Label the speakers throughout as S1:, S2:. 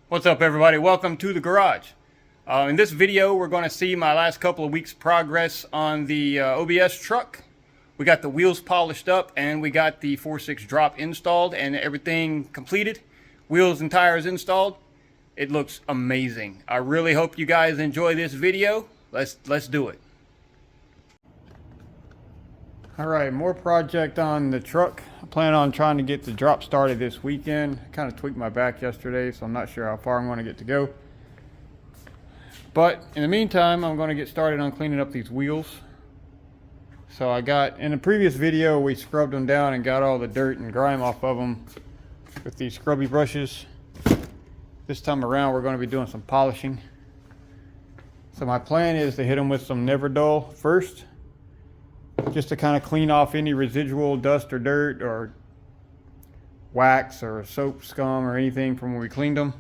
S1: What's up, everybody? Welcome to the garage. In this video, we're going to see my last couple of weeks' progress on the OBS truck. We got the wheels polished up and we got the 4.6 drop installed and everything completed. Wheels and tires installed. It looks amazing. I really hope you guys enjoy this video. Let's do it. All right, more project on the truck. I plan on trying to get the drop started this weekend. I kind of tweaked my back yesterday, so I'm not sure how far I'm going to get to go. But in the meantime, I'm going to get started on cleaning up these wheels. So I got, in the previous video, we scrubbed them down and got all the dirt and grime off of them with these scrubby brushes. This time around, we're going to be doing some polishing. So my plan is to hit them with some Never Dull first, just to kind of clean off any residual dust or dirt or wax or soap scum or anything from when we cleaned them.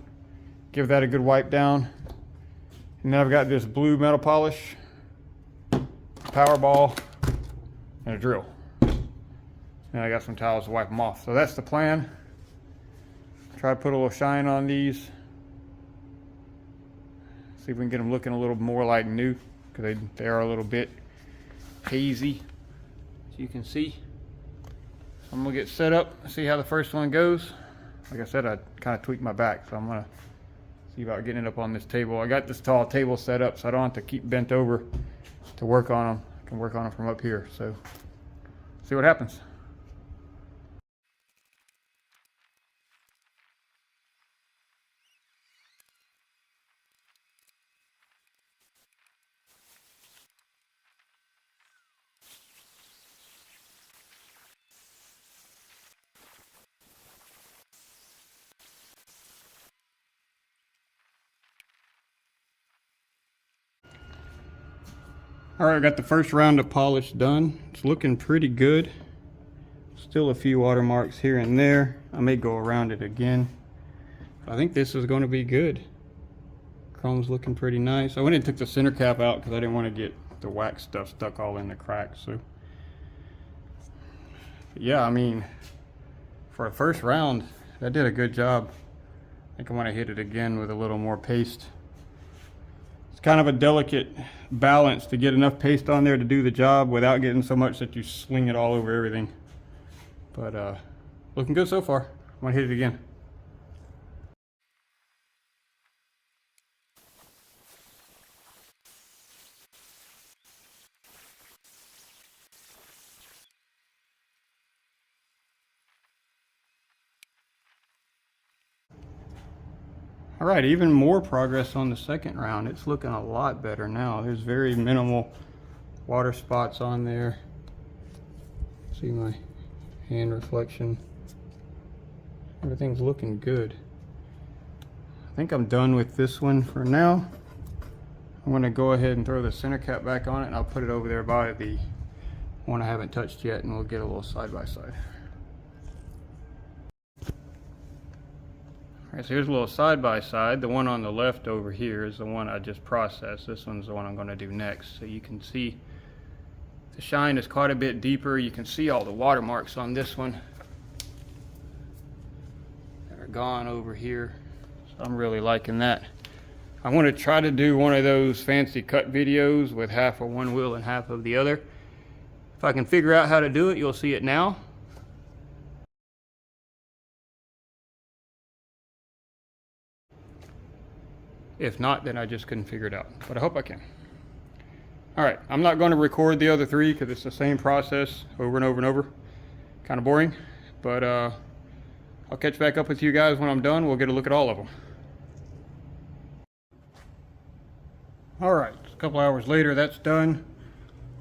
S1: Give that a good wipe down. And then I've got this blue metal polish, power ball, and a drill. And I got some towels to wipe them off. So that's the plan. Try to put a little shine on these. See if we can get them looking a little more like new, because they are a little bit hazy, as you can see. So I'm gonna get set up, see how the first one goes. Like I said, I kind of tweaked my back, so I'm gonna see about getting it up on this table. I got this tall table set up so I don't have to keep bent over to work on them. I can work on them from up here, so see what happens. All right, I got the first round of polish done. It's looking pretty good. Still a few watermarks here and there. I may go around it again. I think this is going to be good. Chrome's looking pretty nice. I went and took the center cap out because I didn't want to get the wax stuff stuck all in the cracks. So, yeah, I mean, for a first round, that did a good job. I think I want to hit it again with a little more paste. It's kind of a delicate balance to get enough paste on there to do the job without getting so much that you sling it all over everything. But looking good so far. I'm gonna hit it again. All right, even more progress on the second round. It's looking a lot better now. There's very minimal water spots on there. See my hand reflection. Everything's looking good. I think I'm done with this one for now. I'm gonna go ahead and throw the center cap back on it, and I'll put it over there by the one I haven't touched yet, and we'll get a little side by side. So here's a little side by side. The one on the left over here is the one I just processed. This one's the one I'm going to do next. So you can see the shine is quite a bit deeper. You can see all the watermarks on this one that are gone over here. So I'm really liking that. I want to try to do one of those fancy cut videos with half of one wheel and half of the other. If I can figure out how to do it, you'll see it now. If not, then I just couldn't figure it out, but I hope I can. All right, I'm not going to record the other three because it's the same process over and over and over. Kind of boring, but I'll catch back up with you guys when I'm done. We'll get a look at all of them. All right, a couple hours later, that's done.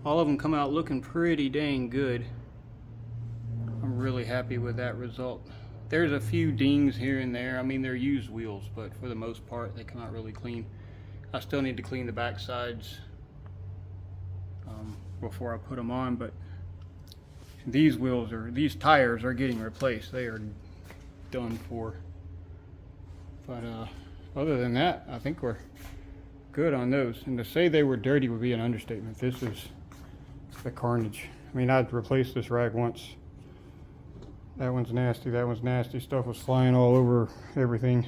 S1: All of them come out looking pretty dang good. I'm really happy with that result. There's a few dings here and there. I mean, they're used wheels, but for the most part, they come out really clean. I still need to clean the back sides before I put them on, but these tires are getting replaced. They are done for. But other than that, I think we're good on those. And to say they were dirty would be an understatement. This is the carnage. I mean, I'd replaced this rag once. That one's nasty, that one's nasty. Stuff was flying all over everything.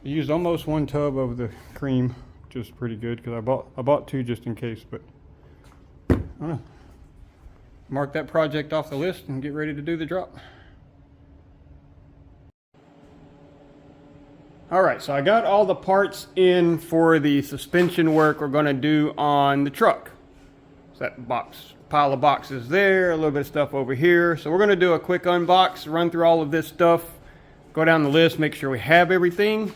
S1: I used almost 1 tub of the cream, which is pretty good because I bought 2 just in case, but I don't know. Mark that project off the list and get ready to do the drop. All right, so I got all the parts in for the suspension work we're gonna do on the truck. So that pile of boxes there, a little bit of stuff over here. So we're gonna do a quick unbox, run through all of this stuff, go down the list, make sure we have everything.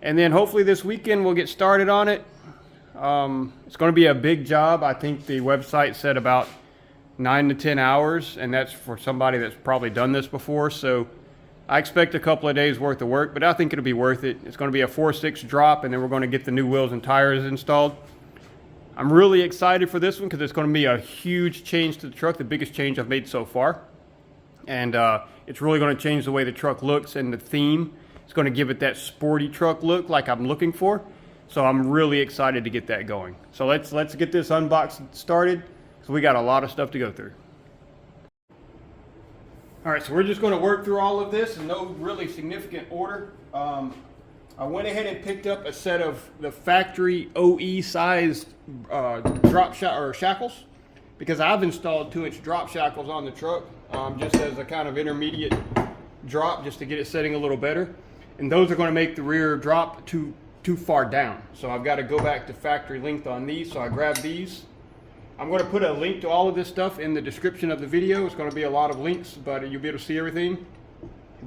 S1: And then hopefully this weekend we'll get started on it. It's gonna be a big job. I think the website said about 9 to 10 hours, and that's for somebody that's probably done this before. So I expect a couple of days worth of work, but I think it'll be worth it. It's going to be a 4/6 drop, and then we're going to get the new wheels and tires installed. I'm really excited for this one because it's going to be a huge change to the truck, the biggest change I've made so far. And it's really going to change the way the truck looks and the theme. It's going to give it that sporty truck look like I'm looking for. So I'm really excited to get that going. So let's get this unboxing started. So we got a lot of stuff to go through. All right, so we're just going to work through all of this in no really significant order. I went ahead and picked up a set of the factory OE sized shackles because I've installed 2-inch drop shackles on the truck just as a kind of intermediate drop just to get it setting a little better. And those are going to make the rear drop too far down. So I've got to go back to factory length on these. So I grabbed these. I'm going to put a link to all of this stuff in the description of the video. It's going to be a lot of links, but you'll be able to see everything.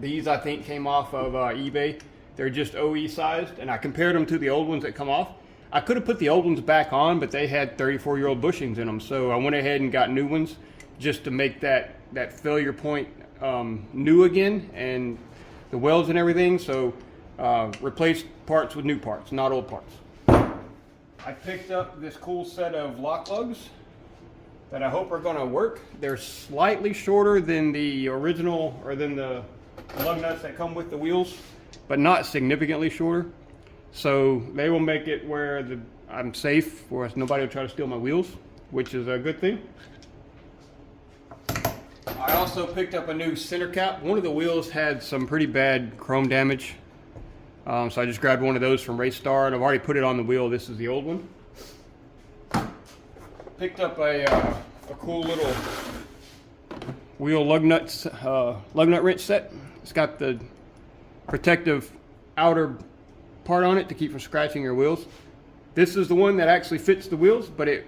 S1: These I think came off of eBay. They're just OE sized, and I compared them to the old ones that come off. I could have put the old ones back on, but they had 34-year-old bushings in them, so I went ahead and got new ones just to make that failure point new again, and the welds and everything. So replace parts with new parts, not old parts. I picked up this cool set of lock lugs that I hope are going to work. They're slightly shorter than the original, or than the lug nuts that come with the wheels, but not significantly shorter. So they will make it where I'm safe, where nobody will try to steal my wheels, which is a good thing. I also picked up a new center cap. One of the wheels had some pretty bad chrome damage. So I just grabbed one of those from Race Star, and I've already put it on the wheel. This is the old one. Picked up a cool little wheel lug nut wrench set. It's got the protective outer part on it to keep from scratching your wheels. This is the one that actually fits the wheels, but it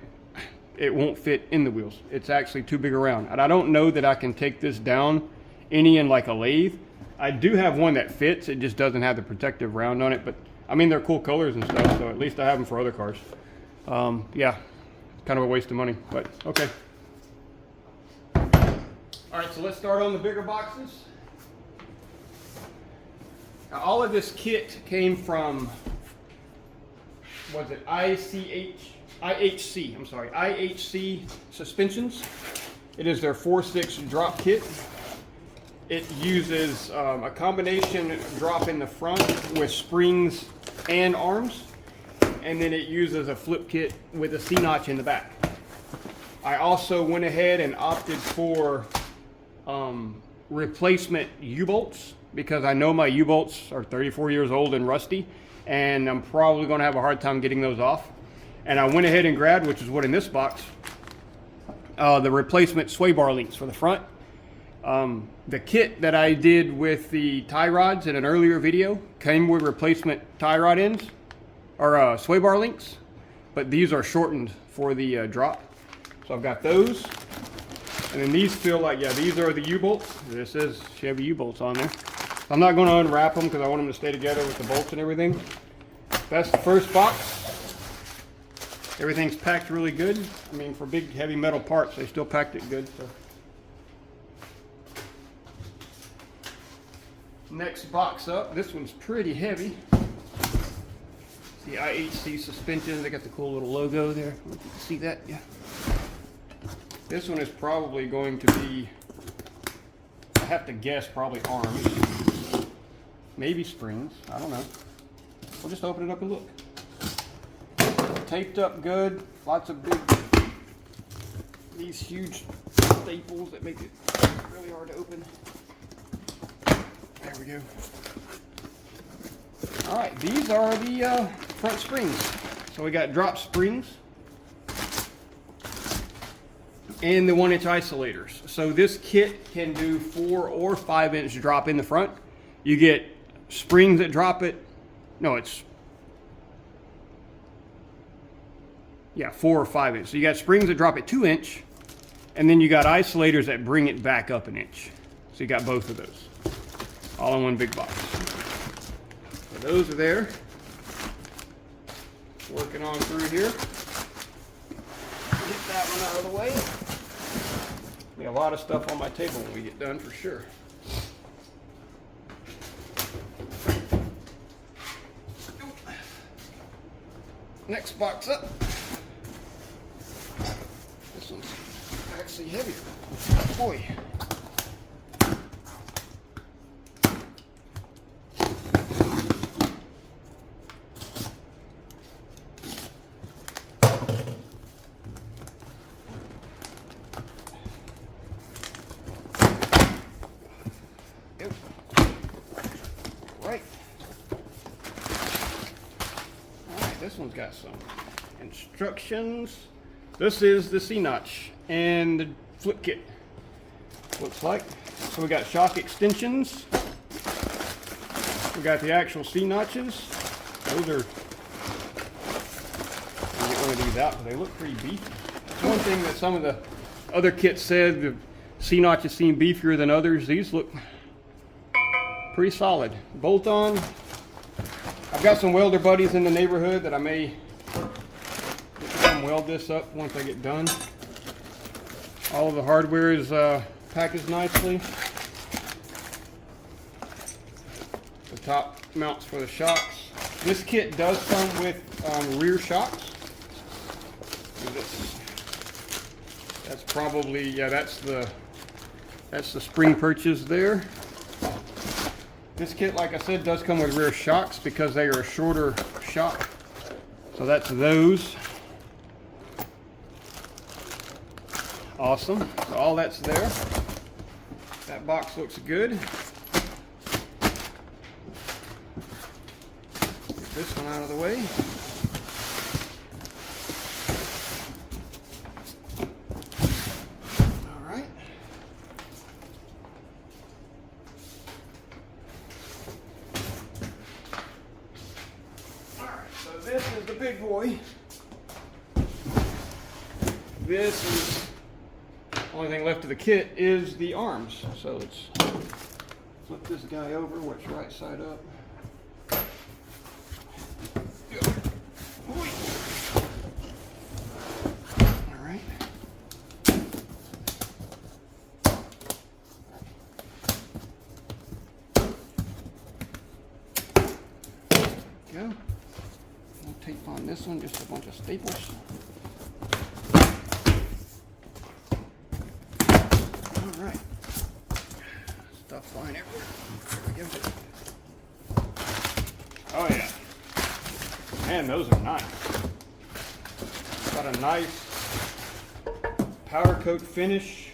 S1: won't fit in the wheels. It's actually too big around. And I don't know that I can take this down any in like a lathe. I do have one that fits, it just doesn't have the protective round on it, but I mean, they're cool colors and stuff, so at least I have them for other cars. Yeah, kind of a waste of money, but okay. All right, so let's start on the bigger boxes. Now, all of this kit came from, was it IHC Suspensions. It is their 4/6 drop kit. It uses a combination drop in the front with springs and arms, and then it uses a flip kit with a C-notch in the back. I also went ahead and opted for replacement U-bolts because I know my U-bolts are 34 years old and rusty, and I'm probably going to have a hard time getting those off. And I went ahead and grabbed, which is what in this box, the replacement sway bar links for the front. The kit that I did with the tie rods in an earlier video came with replacement tie rod ends, or sway bar links, but these are shortened for the drop. So I've got those, and then these feel like, yeah, these are the U-bolts. This says Chevy U-bolts on there. I'm not going to unwrap them because I want them to stay together with the bolts and everything. That's the first box. Everything's packed really good. I mean, for big heavy metal parts, they still packed it good. So. Next box up, this one's pretty heavy. It's the IHC suspension. They got the cool little logo there. You can see that, yeah. This one is probably going to be, I have to guess, probably arms. Maybe springs, I don't know. We'll just open it up and look. Taped up good, lots of these huge staples that make it really hard to open. There we go. All right, these are the front springs. So we got drop springs and the 1-inch isolators. So this kit can do 4 or 5-inch drop in the front. You get springs that drop it. No, it's 4 or 5 inch. So you got springs that drop it 2-inch, and then you got isolators that bring it back up 1 inch. So you got both of those, all in one big box. So those are there. Working on through here. Get that one out of the way. Be a lot of stuff on my table when we get done for sure. Next box up. This one's actually heavier. Boy. This one's got some instructions. This is the C-notch and the flip kit, looks like. So we got shock extensions. We got the actual C-notches. Those are, I'll get one of these out because they look pretty beefy. That's one thing that some of the other kits said, the C-notches seem beefier than others. These look pretty solid. Bolt on. I've got some welder buddies in the neighborhood that I may come weld this up once I get done. All of the hardware is packaged nicely. The top mounts for the shocks. This kit does come with rear shocks. That's probably, that's the spring purchase there. This kit, like I said, does come with rear shocks because they are a shorter shock. So that's those. Awesome. So all that's there. That box looks good. Get this one out of the way. This is the big boy. This is the only thing left of the kit is the arms. So let's flip this guy over, works right side up. All right. Go. Tape on this one, just a bunch of staples. All right. Stuff flying everywhere. There we go. Oh yeah. Man, those are nice. Got a nice powder coat finish.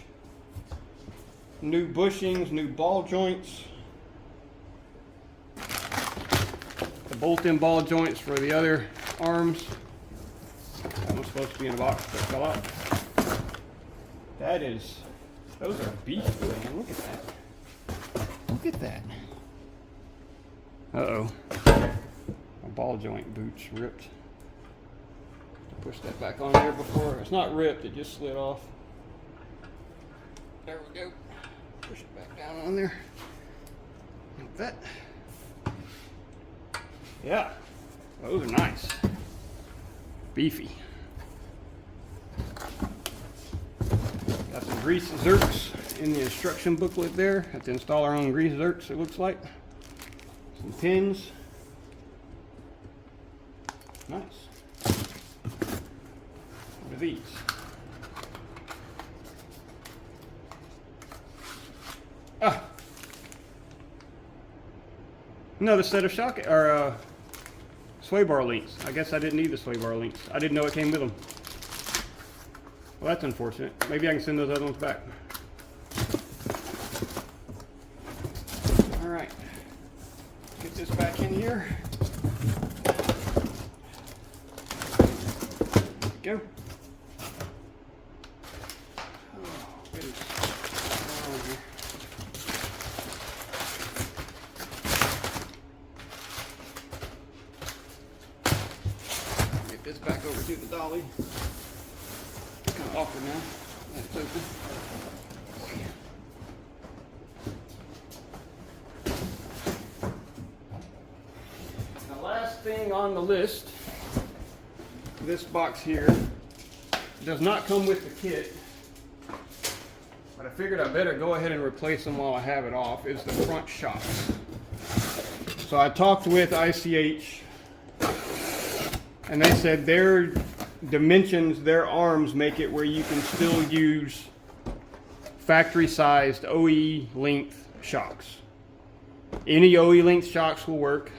S1: New bushings, new ball joints. The bolt-in ball joints for the other arms. That was supposed to be in a box that fell out. Those are beefy, man. Look at that. Look at that. Uh-oh. My ball joint boot's ripped. Push that back on there before. It's not ripped, it just slid off. There we go. Push it back down on there. Like that. Yeah, those are nice. Beefy. Got some grease zerks in the instruction booklet there. Have to install our own grease zerks, it looks like. Some pins. Nice. What are these? Ah! Another set of sway bar links. I guess I didn't need the sway bar links. I didn't know it came with them. Well, that's unfortunate. Maybe I can send those other ones back. All right. Get this back in here. Go. Oh, goodness. Get this back over to the dolly. It's kind of awkward now. That's open. The last thing on the list, this box here does not come with the kit, but I figured I better go ahead and replace them while I have it off, is the front shocks. So I talked with ICH and they said their dimensions, their arms make it where you can still use factory sized OE length shocks. Any OE length shocks will work.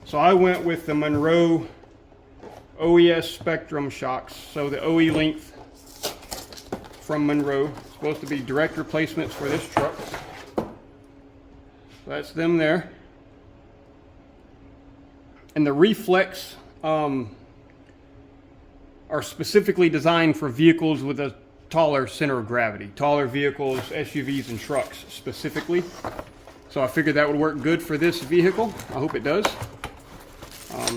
S1: So I went with the Monroe OES Spectrum shocks. So the OE length from Monroe, supposed to be direct replacements for this truck. So that's them there. And the reflex are specifically designed for vehicles with a taller center of gravity. Taller vehicles, SUVs and trucks specifically. So I figured that would work good for this vehicle. I hope it does.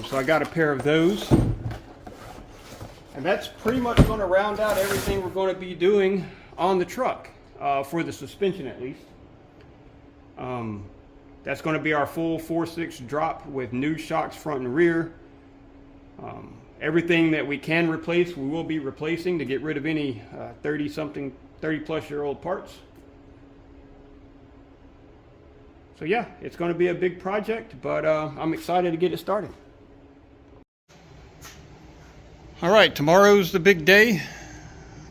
S1: So I got a pair of those. And that's pretty much going to round out everything we're going to be doing on the truck, for the suspension at least. That's going to be our full 4.6 drop with new shocks front and rear. Everything that we can replace, we will be replacing to get rid of any 30 plus year old parts. So yeah, it's going to be a big project, but I'm excited to get it started. All right, tomorrow's the big day.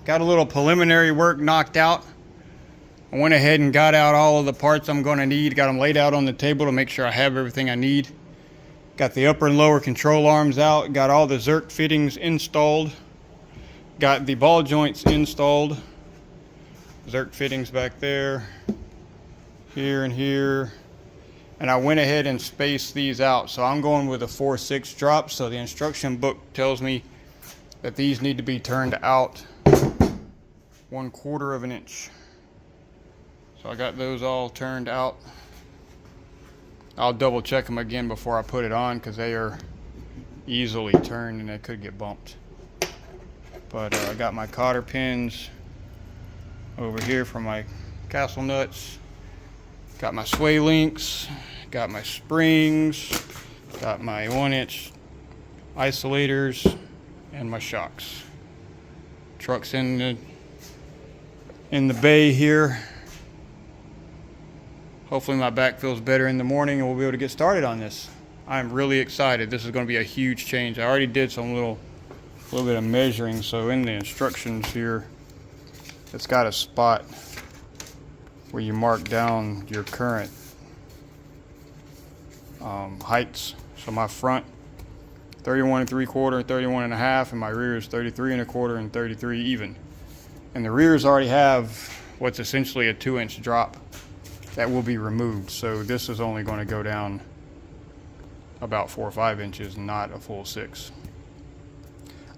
S1: Got a little preliminary work knocked out. I went ahead and got out all of the parts I'm going to need. Got them laid out on the table to make sure I have everything I need. Got the upper and lower control arms out. Got all the Zerk fittings installed. Got the ball joints installed. Zerk fittings back there, here and here. And I went ahead and spaced these out. So I'm going with a 4.6 drop. So the instruction book tells me that these need to be turned out 1/4 of an inch. So I got those all turned out. I'll double check them again before I put it on because they are easily turned and they could get bumped. But I got my cotter pins over here for my castle nuts. Got my sway links, got my springs, got my 1-inch isolators, and my shocks. Truck's in the bay here. Hopefully my back feels better in the morning and we'll be able to get started on this. I'm really excited. This is going to be a huge change. I already did some little bit of measuring. So in the instructions here, it's got a spot where you mark down your current heights. So my front 31 3/4 and 31 1/2, and my rear is 33 1/4 and 33 even. And the rears already have what's essentially a 2-inch drop that will be removed. So this is only going to go down about 4 or 5 inches, not a full 6.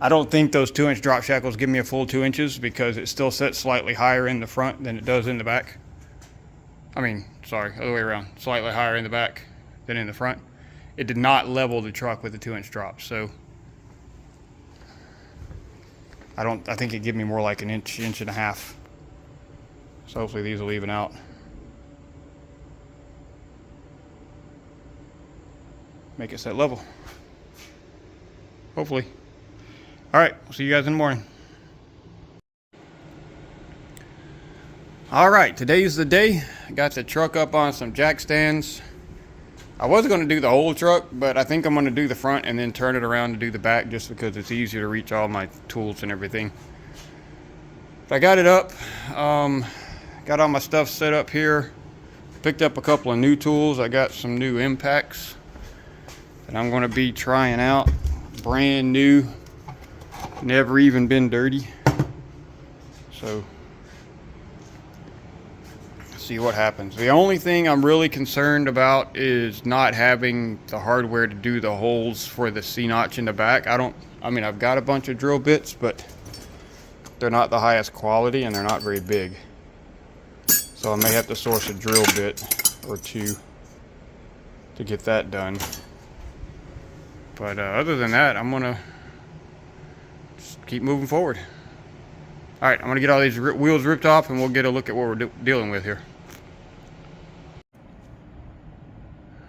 S1: I don't think those 2-inch drop shackles give me a full 2 inches because it still sets slightly higher in the front than it does in the back. I mean, sorry, other way around. Slightly higher in the back than in the front. It did not level the truck with the 2-inch drop, so I think it'd give me more like an inch, 1.5 inches. So hopefully these will even out. Make it set level. Hopefully. All right, we'll see you guys in the morning. All right, today's the day. I got the truck up on some jack stands. I was going to do the whole truck, but I think I'm going to do the front and then turn it around to do the back just because it's easier to reach all my tools and everything. But I got it up. Got all my stuff set up here. Picked up a couple of new tools. I got some new impacts that I'm going to be trying out. Brand new. Never even been dirty. So see what happens. The only thing I'm really concerned about is not having the hardware to do the holes for the C-notch in the back. I mean, I've got a bunch of drill bits, but they're not the highest quality and they're not very big. So I may have to source a drill bit or two to get that done. But other than that, I'm gonna just keep moving forward. All right, I'm gonna get all these wheels ripped off and we'll get a look at what we're dealing with here.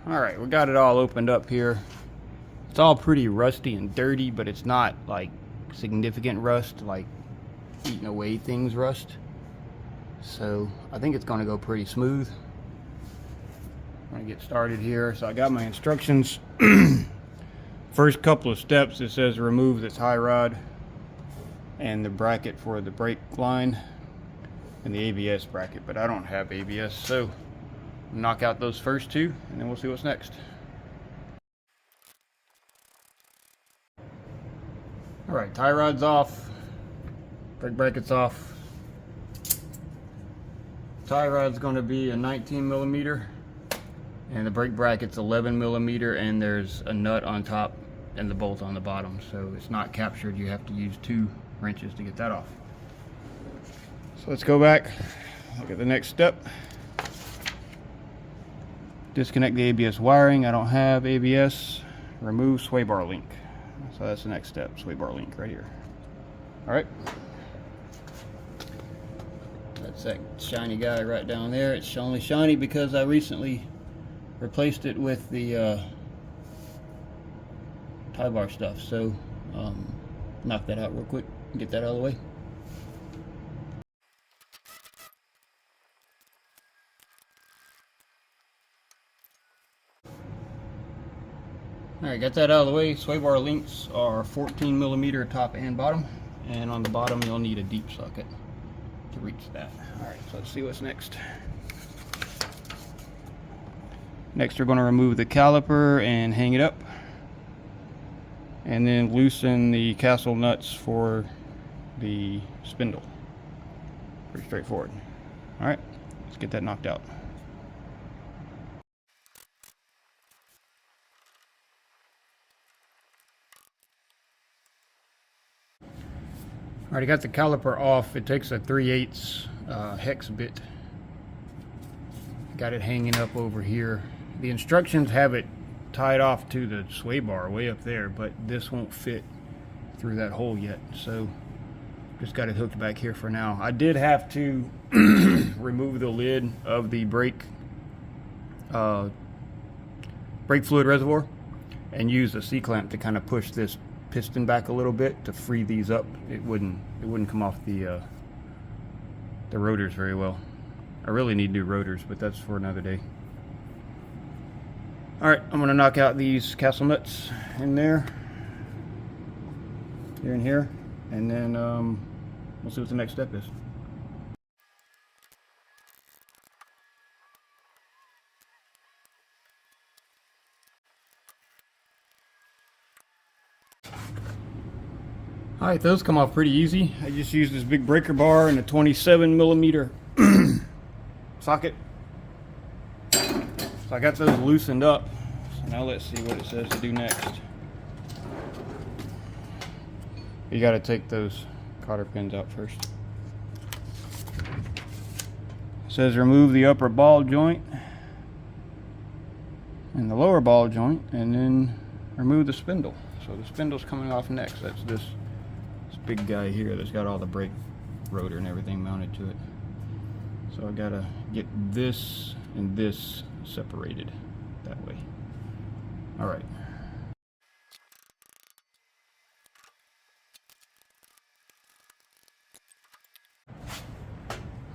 S1: All right, we got it all opened up here. It's all pretty rusty and dirty, but it's not like significant rust, like eating away things rust. So I think it's gonna go pretty smooth. I'm gonna get started here. So I got my instructions. First couple of steps, it says remove the tie rod and the bracket for the brake line and the ABS bracket, but I don't have ABS, so knock out those first two and then we'll see what's next. All right, tie rod's off, brake bracket's off. Tie rod's going to be a 19 millimeter and the brake bracket's 11 millimeter, and there's a nut on top and the bolt on the bottom, so it's not captured. You have to use 2 wrenches to get that off. So let's go back, look at the next step. Disconnect the ABS wiring. I don't have ABS. Remove sway bar link. So that's the next step, sway bar link right here. All right. That's that shiny guy right down there. It's only shiny because I recently replaced it with the tie bar stuff. So knock that out real quick and get that out of the way. Alright, got that out of the way. Sway bar links are 14 millimeter top and bottom, and on the bottom you'll need a deep socket to reach that. Alright, so let's see what's next. Next we're going to remove the caliper and hang it up, and then loosen the castle nuts for the spindle. Pretty straightforward. Alright, let's get that knocked out. Alright, I got the caliper off. It takes a 3/8 hex bit. Got it hanging up over here. The instructions have it tied off to the sway bar way up there, but this won't fit through that hole yet, so just got it hooked back here for now. I did have to remove the lid of the brake fluid reservoir and use a C-clamp to kind of push this piston back a little bit to free these up. It wouldn't come off the rotors very well. I really need new rotors, but that's for another day. Alright, I'm going to knock out these castle nuts in there, here and here, and then we'll see what the next step is. Alright, those come off pretty easy. I just used this big breaker bar and a 27 millimeter socket. So I got those loosened up. So now let's see what it says to do next. You got to take those cotter pins out first. It says remove the upper ball joint and the lower ball joint, and then remove the spindle. So the spindle's coming off next. That's this big guy here that's got all the brake rotor and everything mounted to it. So I gotta get this and this separated that way. All right.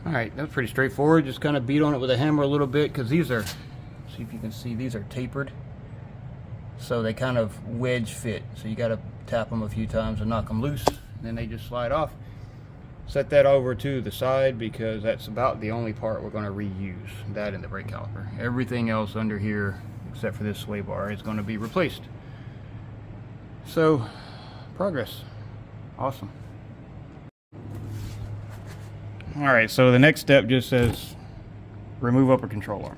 S1: All right, that's pretty straightforward. Just kind of beat on it with a hammer a little bit, because these are, see if you can see, these are tapered. So they kind of wedge fit. So you gotta tap them a few times and knock them loose, and then they just slide off. Set that over to the side because that's about the only part we're going to reuse, that and the brake caliper. Everything else under here, except for this sway bar, is going to be replaced. So, progress. Awesome. Alright, so the next step just says remove upper control arm.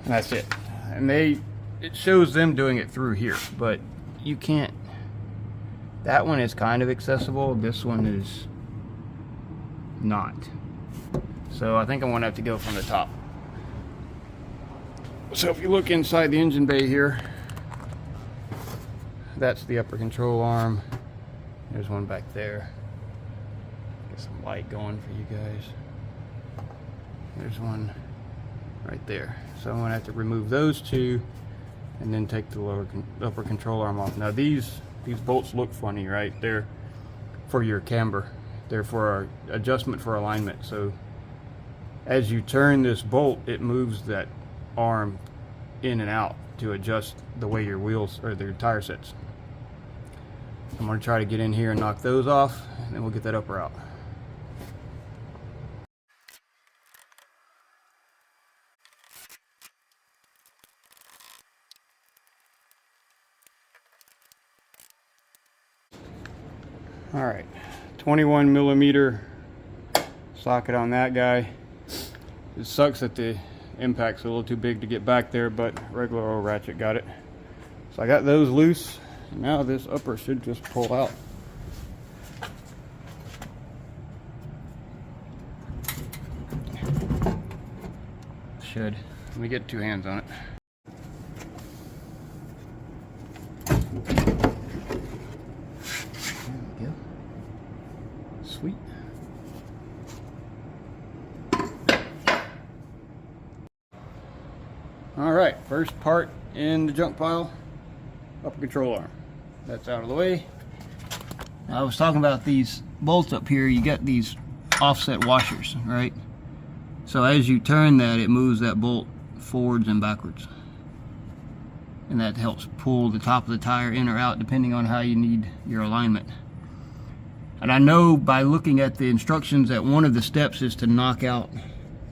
S1: And that's it. And it shows them doing it through here, but you can't. That one is kind of accessible. This one is not. So I think I'm gonna have to go from the top. So if you look inside the engine bay here, that's the upper control arm. There's one back there. Get some light going for you guys. There's one right there. So I'm gonna have to remove those two and then take the upper control arm off. Now these bolts look funny, right? They're for your camber. They're for our adjustment for alignment. So as you turn this bolt, it moves that arm in and out to adjust the way your wheels or your tire sits. I'm going to try to get in here and knock those off, and then we'll get that upper out. All right, 21 millimeter socket on that guy. It sucks that the impact's a little too big to get back there, but regular old ratchet got it. So I got those loose. Now this upper should just pull out. Should. Let me get two hands on it. There we go. Sweet. All right, first part in the junk pile, upper control arm. That's out of the way. I was talking about these bolts up here. You got these offset washers, right? So as you turn that, it moves that bolt forwards and backwards. And that helps pull the top of the tire in or out depending on how you need your alignment. And I know by looking at the instructions that one of the steps is to knock out,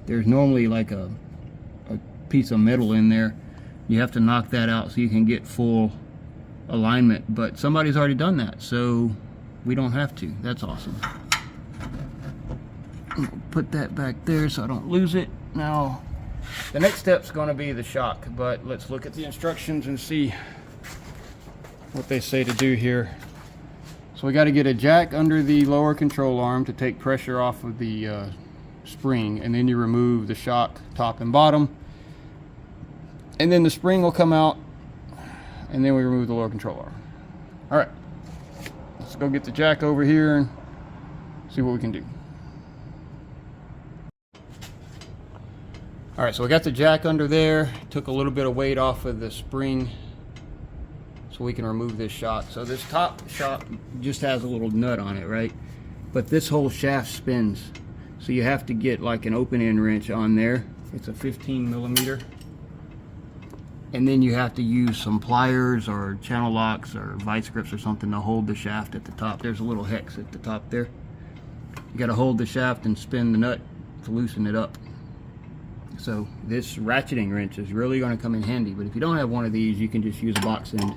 S1: there's normally like a piece of metal in there. You have to knock that out so you can get full alignment, but somebody's already done that, so we don't have to. That's awesome. Put that back there so I don't lose it. Now the next step's going to be the shock, but let's look at the instructions and see what they say to do here. So we got to get a jack under the lower control arm to take pressure off of the spring, and then you remove the shock top and bottom, and then the spring will come out, and then we remove the lower control arm. All right, let's go get the jack over here and see what we can do. All right, so we got the jack under there, took a little bit of weight off of the spring so we can remove this shock. So this top shock just has a little nut on it, right? But this whole shaft spins. So you have to get like an open end wrench on there. It's a 15 millimeter. And then you have to use some pliers or channel locks or vice grips or something to hold the shaft at the top. There's a little hex at the top there. You got to hold the shaft and spin the nut to loosen it up. So this ratcheting wrench is really going to come in handy, but if you don't have one of these, you can just use a box end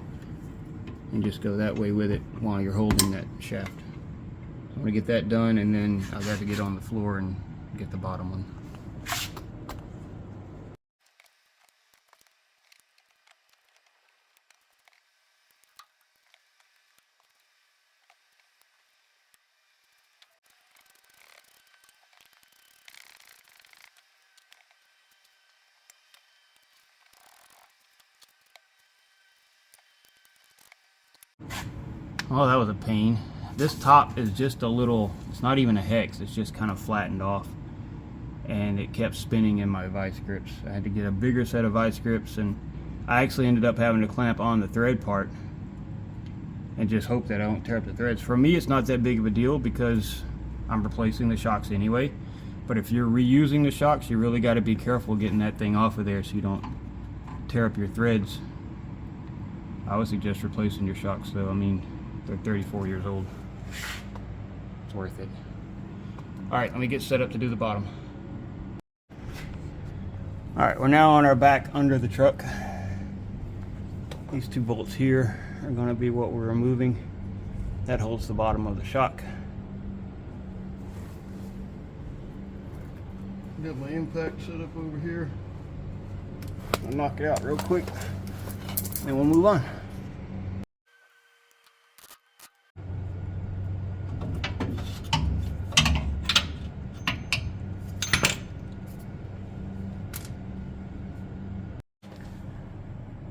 S1: and just go that way with it while you're holding that shaft. So I'm going to get that done, and then I've got to get on the floor and get the bottom one. Oh, that was a pain. This top is just a little, it's not even a hex, it's just kind of flattened off. And it kept spinning in my vice grips. I had to get a bigger set of vice grips, and I actually ended up having to clamp on the thread part and just hope that I don't tear up the threads. For me, it's not that big of a deal because I'm replacing the shocks anyway. But if you're reusing the shocks, you really got to be careful getting that thing off of there so you don't tear up your threads. I would suggest replacing your shocks though. I mean, they're 34 years old. It's worth it. All right, let me get set up to do the bottom. All right, we're now on our back under the truck. These two bolts here are going to be what we're removing. That holds the bottom of the shock. Got my impact set up over here. I'll knock it out real quick, then we'll move on.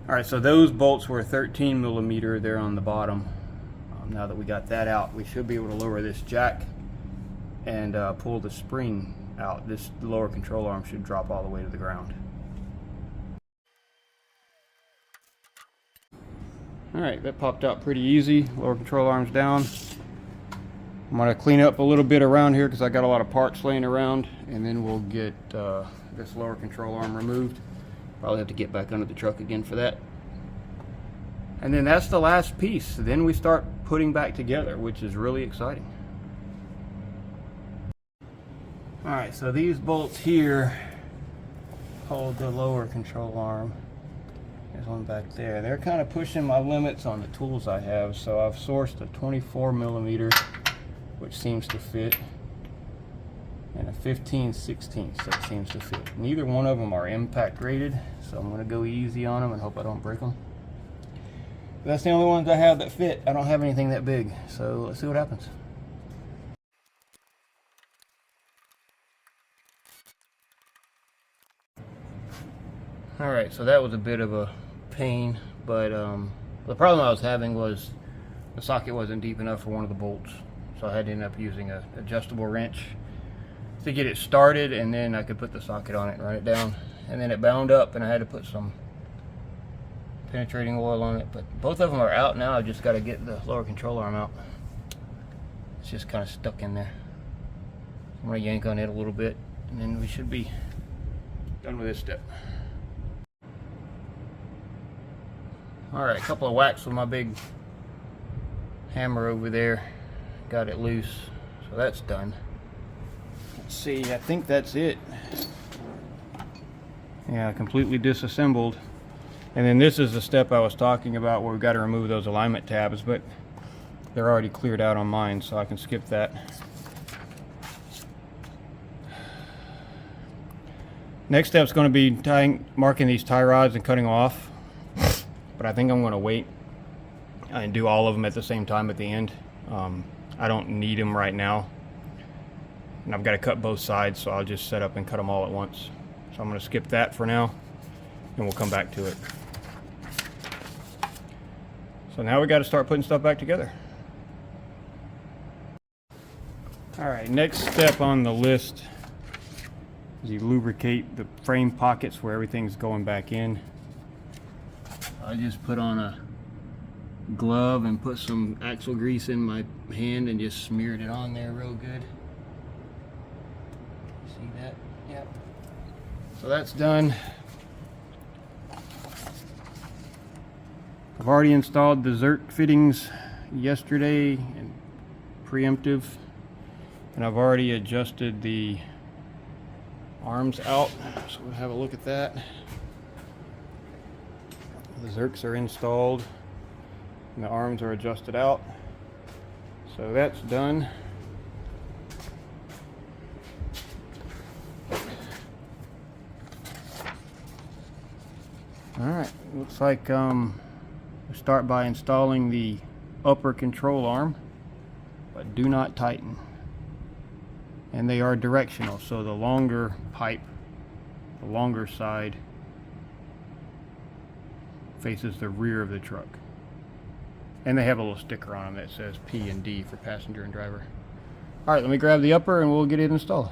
S1: Alright, so those bolts were 13 millimeter there on the bottom. Now that we got that out, we should be able to lower this jack and pull the spring out. This lower control arm should drop all the way to the ground. Alright, that popped out pretty easy. Lower control arm's down. I'm going to clean up a little bit around here because I got a lot of parts laying around, and then we'll get this lower control arm removed. Probably have to get back under the truck again for that. And then that's the last piece. Then we start putting back together, which is really exciting. Alright, so these bolts here hold the lower control arm. There's one back there. They're kind of pushing my limits on the tools I have, so I've sourced a 24 millimeter, which seems to fit, and a 15/16 that seems to fit. Neither one of them are impact rated, so I'm going to go easy on them and hope I don't break them. But that's the only ones I have that fit. I don't have anything that big, so let's see what happens. Alright, so that was a bit of a pain, but the problem I was having was the socket wasn't deep enough for one of the bolts, so I had to end up using an adjustable wrench to get it started, and then I could put the socket on it and run it down, and then it bound up and I had to put some penetrating oil on it. But both of them are out now. I just got to get the lower control arm out. It's just kind of stuck in there. I'm going to yank on it a little bit, and then we should be done with this step. Alright, a couple of whacks with my big hammer over there, got it loose, so that's done. Let's see, I think that's it. Yeah, completely disassembled. And then this is the step I was talking about where we've got to remove those alignment tabs, but they're already cleared out on mine, so I can skip that. Next step is going to be marking these tie rods and cutting off, but I think I'm going to wait and do all of them at the same time at the end. I don't need them right now, and I've got to cut both sides, so I'll just set up and cut them all at once. So I'm going to skip that for now, and we'll come back to it. So now we got to start putting stuff back together. Alright, next step on the list is you lubricate the frame pockets where everything's going back in. I just put on a glove and put some axle grease in my hand and just smeared it on there real good. See that? Yep. So that's done. I've already installed the Zerk fittings yesterday and preemptive, and I've already adjusted the arms out, so we'll have a look at that. The Zerks are installed and the arms are adjusted out, so that's done. Alright, looks like we start by installing the upper control arm, but do not tighten. And they are directional, so the longer pipe, the longer side, faces the rear of the truck. And they have a little sticker on them that says P and D for passenger and driver. Alright, let me grab the upper and we'll get it installed.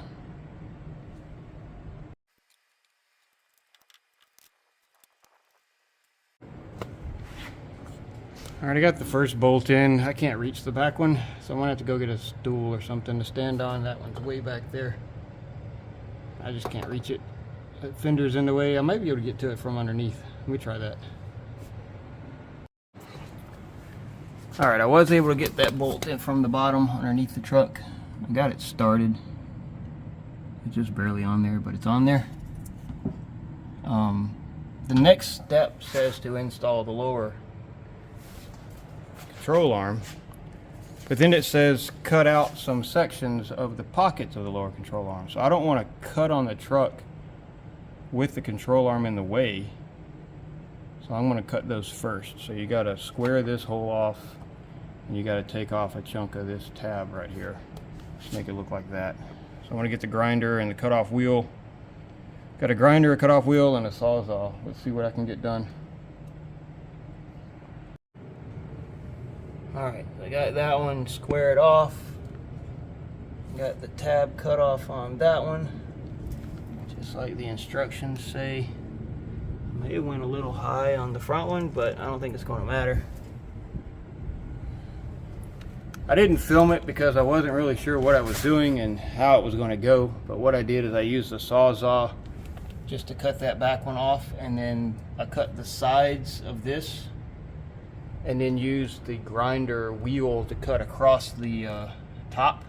S1: Alright, I got the first bolt in. I can't reach the back one, so I'm going to have to go get a stool or something to stand on. That one's way back there. I just can't reach it. That fender's in the way. I might be able to get to it from underneath. Let me try that. Alright, I was able to get that bolt in from the bottom underneath the truck. I got it started. It's just barely on there, but it's on there. The next step says to install the lower control arm, But then it says cut out some sections of the pockets of the lower control arm. So I don't want to cut on the truck with the control arm in the way. So I'm going to cut those first. So you got to square this hole off, and you got to take off a chunk of this tab right here. Just make it look like that. So I'm going to get the grinder and the cutoff wheel. Got a grinder, a cutoff wheel, and a sawzall. Let's see what I can get done. Alright, I got that one squared off. Got the tab cut off on that one, just like the instructions say. I may have went a little high on the front one, but I don't think it's going to matter. I didn't film it because I wasn't really sure what I was doing and how it was going to go, but what I did is I used the sawzall just to cut that back one off, and then I cut the sides of this, and then used the grinder wheel to cut across the top.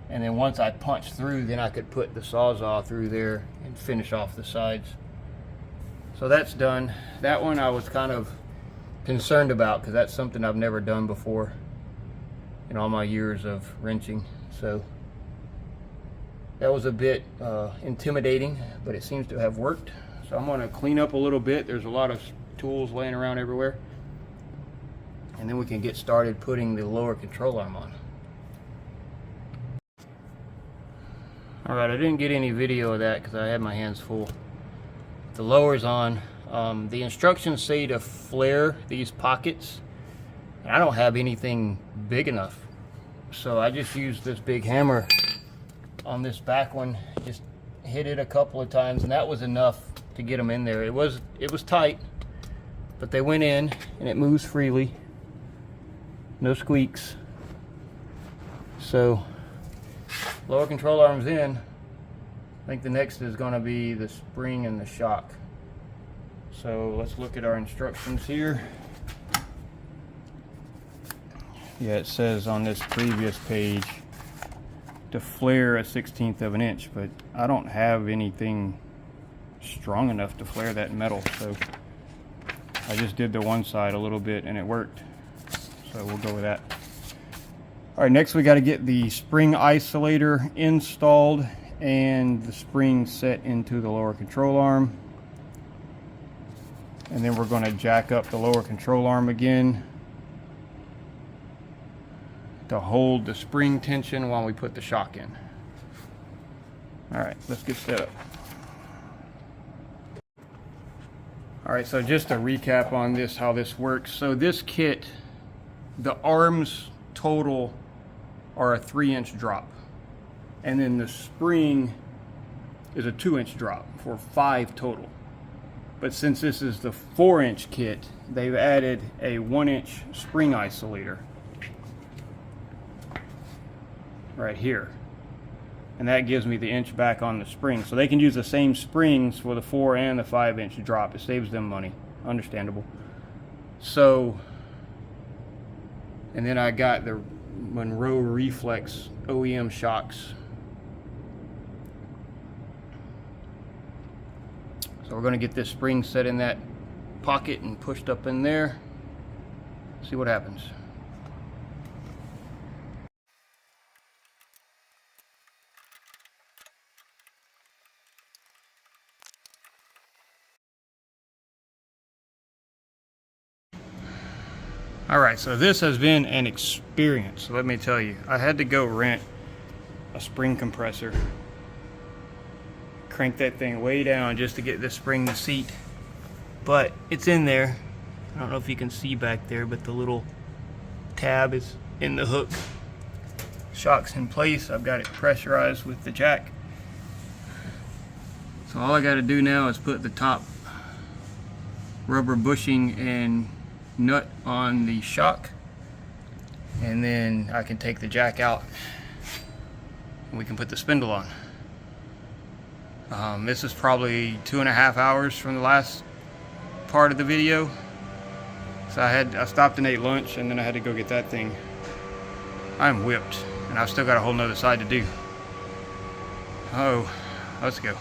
S1: And then once I punched through, then I could put the sawzall through there and finish off the sides. So that's done. That one I was kind of concerned about because that's something I've never done before in all my years of wrenching. So that was a bit intimidating, but it seems to have worked. So I'm gonna clean up a little bit. There's a lot of tools laying around everywhere, and then we can get started putting the lower control arm on. Alright, I didn't get any video of that because I had my hands full. The lower's on. The instructions say to flare these pockets, and I don't have anything big enough, so I just used this big hammer on this back one, just hit it a couple of times, and that was enough to get them in there. It was tight, but they went in, and it moves freely. No squeaks. So, lower control arm's in. I think the next is going to be the spring and the shock. So let's look at our instructions here. Yeah, it says on this previous page to flare a 1/16 of an inch, but I don't have anything strong enough to flare that metal, so I just did the one side a little bit and it worked. So we'll go with that. All right, next we got to get the spring isolator installed and the spring set into the lower control arm. And then we're going to jack up the lower control arm again to hold the spring tension while we put the shock in. All right, let's get set up. All right, so just a recap on this, how this works. So this kit, the arms total are a 3-inch drop, and then the spring is a 2-inch drop for 5 total. But since this is the 4-inch kit, they've added a 1-inch spring isolator right here, and that gives me the inch back on the spring. So they can use the same springs for the 4 and the 5-inch drop. It saves them money, understandable. So, and then I got the Monroe reflex OEM shocks. So we're going to get this spring set in that pocket and pushed up in there. See what happens. Alright, so this has been an experience, let me tell you. I had to go rent a spring compressor, crank that thing way down just to get this spring to seat, but it's in there. I don't know if you can see back there, but the little tab is in the hook. Shock's in place. I've got it pressurized with the jack. So all I got to do now is put the top rubber bushing and nut on the shock, and then I can take the jack out and we can put the spindle on. This is probably 2.5 hours from the last part of the video. So I stopped and ate lunch, and then I had to go get that thing. I'm whipped, and I've still got a whole nother side to do. Oh, let's go.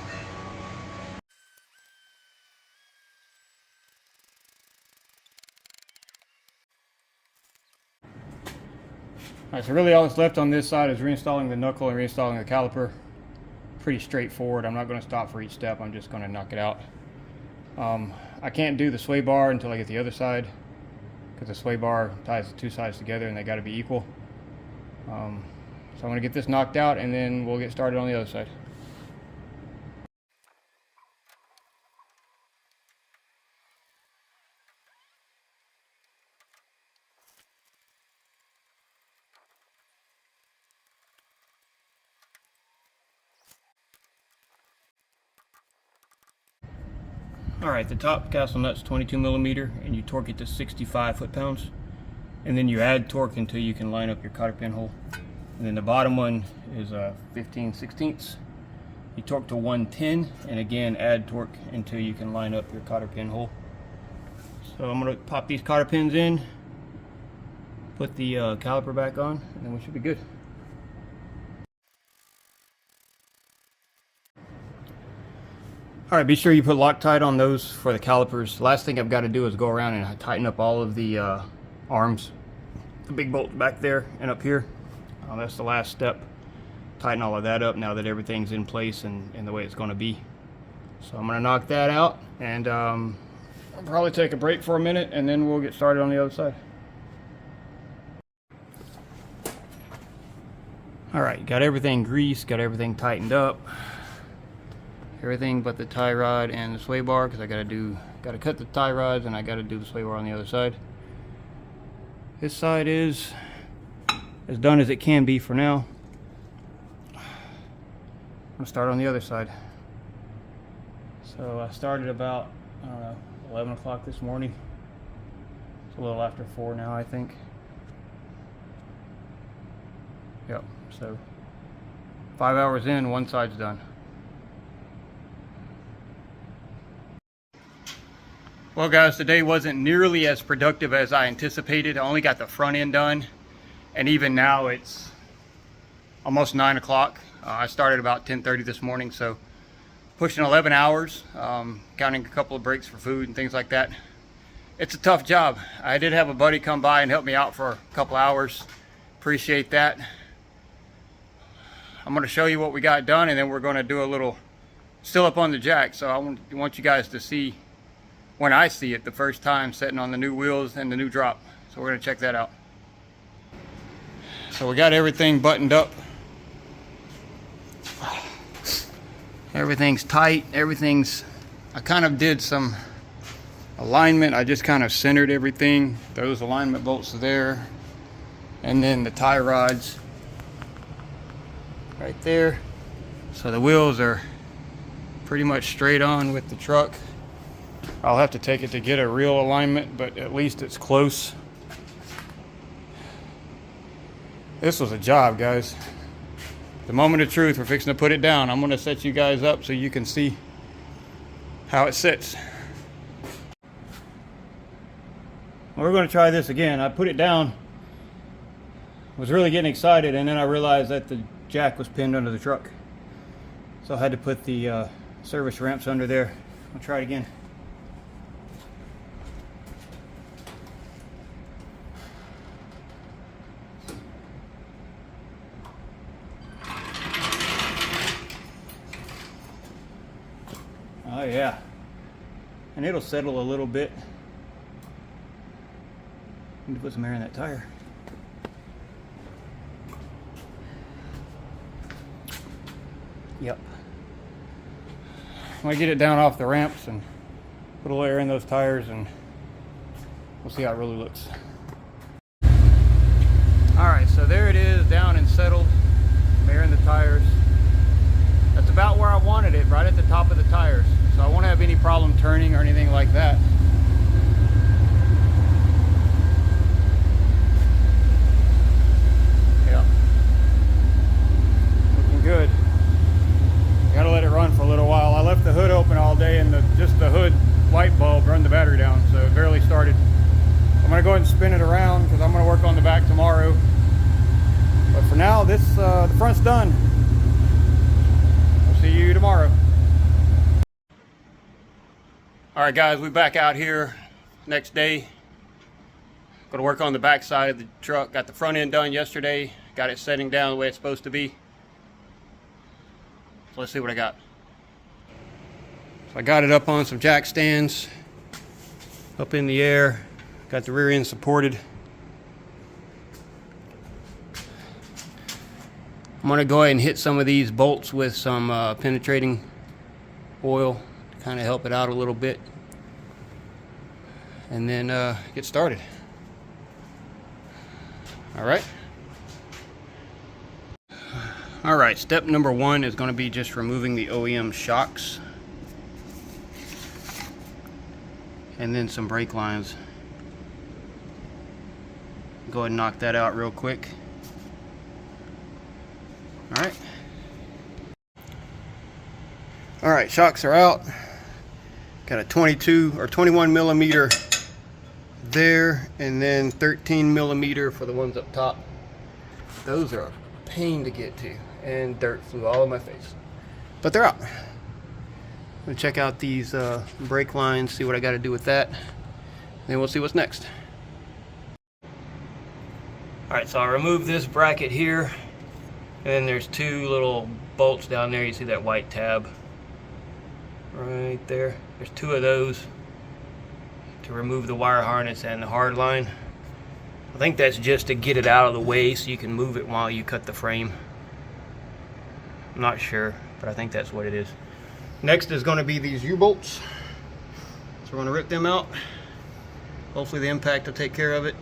S1: Alright, so really all that's left on this side is reinstalling the knuckle and reinstalling the caliper. Pretty straightforward. I'm not going to stop for each step. I'm just going to knock it out. I can't do the sway bar until I get the other side, because the sway bar ties the two sides together and they got to be equal. So I'm going to get this knocked out and then we'll get started on the other side. Alright, the top castle nut's 22 millimeter and you torque it to 65 foot-pounds. And then you add torque until you can line up your cotter pin hole. And then the bottom one is 15/16. You torque to 110 and again add torque until you can line up your cotter pin hole. So I'm going to pop these cotter pins in, put the caliper back on, and then we should be good. Alright, be sure you put Loctite on those for the calipers. Last thing I've got to do is go around and tighten up all of the arms. The big bolt back there and up here. That's the last step. Tighten all of that up now that everything's in place and the way it's going to be. So I'm going to knock that out and I'll probably take a break for a minute and then we'll get started on the other side. Alright, got everything greased, got everything tightened up. Everything but the tie rod and the sway bar, because I gotta cut the tie rods and I gotta do the sway bar on the other side. This side is as done as it can be for now. I'm gonna start on the other side. So I started about, I don't know, 11 o'clock this morning. It's a little after 4 now, I think. Yep, so 5 hours in, one side's done. Well guys, today wasn't nearly as productive as I anticipated. I only got the front end done, and even now it's almost 9 o'clock. I started about 10:30 this morning, so pushing 11 hours, counting a couple of breaks for food and things like that. It's a tough job. I did have a buddy come by and help me out for a couple hours. Appreciate that. I'm going to show you what we got done, and then we're going to do a little still up on the jack. So I want you guys to see when I see it the first time setting on the new wheels and the new drop. So we're going to check that out. So we got everything buttoned up. Everything's tight. I kind of did some alignment. I just kind of centered everything. Those alignment bolts there. And then the tie rods right there. So the wheels are pretty much straight on with the truck. I'll have to take it to get a real alignment, but at least it's close. This was a job, guys. The moment of truth, we're fixing to put it down. I'm going to set you guys up so you can see how it sits. We're going to try this again. I put it down, was really getting excited, and then I realized that the jack was pinned under the truck. So I had to put the service ramps under there. I'll try it again. Oh yeah, and it'll settle a little bit. Need to put some air in that tire. Yep. I'm gonna get it down off the ramps and put a little air in those tires, and we'll see how it really looks. Alright, so there it is, down and settled. Air in the tires. That's about where I wanted it, right at the top of the tires. So I won't have any problem turning or anything like that. Yeah. Looking good. Gotta let it run for a little while. I left the hood open all day and just the hood light bulb run the battery down, so it barely started. I'm gonna go ahead and spin it around because I'm gonna work on the back tomorrow. But for now, the front's done. See you tomorrow. All right guys, we're back out here next day. Going to work on the back side of the truck. Got the front end done yesterday. Got it setting down the way it's supposed to be. So let's see what I got. So I got it up on some jack stands, up in the air. Got the rear end supported. I'm going to go ahead and hit some of these bolts with some penetrating oil to kind of help it out a little bit. And then get started. All right, step number one is going to be just removing the OEM shocks and then some brake lines. Go ahead and knock that out real quick. All right, shocks are out. Got a 22 or 21 millimeter there, and then 13 millimeter for the ones up top. Those are a pain to get to, and dirt flew all over my face, but they're out. I'm gonna check out these brake lines, see what I got to do with that, then we'll see what's next. All right, so I removed this bracket here, and then there's two little bolts down there. You see that white tab right there? There's two of those to remove the wire harness and the hard line. I think that's just to get it out of the way so you can move it while you cut the frame. I'm not sure, but I think that's what it is. Next is going to be these U-bolts. So we're going to rip them out. Hopefully the impact will take care of it.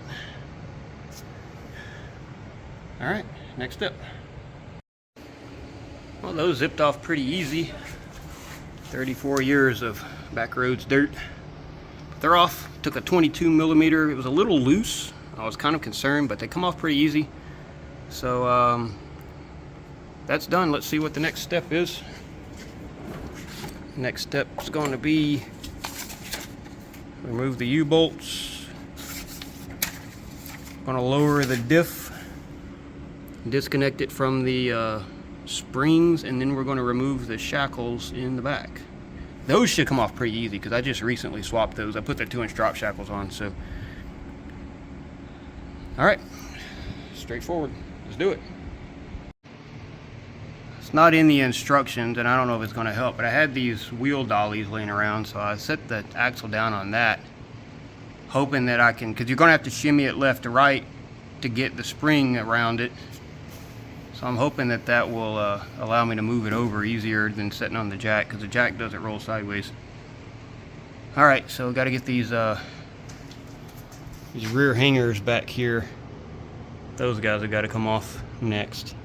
S1: All right, next step. Well, those zipped off pretty easy. 34 years of back roads dirt. They're off. Took a 22 millimeter. It was a little loose. I was kind of concerned, but they come off pretty easy. So that's done. Let's see what the next step is. Next step is going to be remove the U-bolts. Going to lower the diff, disconnect it from the springs, and then we're going to remove the shackles in the back. Those should come off pretty easy because I just recently swapped those. I put the 2-inch drop shackles on. So all right, straightforward. Let's do it. It's not in the instructions, and I don't know if it's going to help, but I had these wheel dollies laying around, so I set the axle down on that, hoping that I can, because you're going to have to shimmy it left to right to get the spring around it. So I'm hoping that that will allow me to move it over easier than sitting on the jack, because the jack doesn't roll sideways. All right, so got to get these rear hangers back here. Those guys have got to come off next.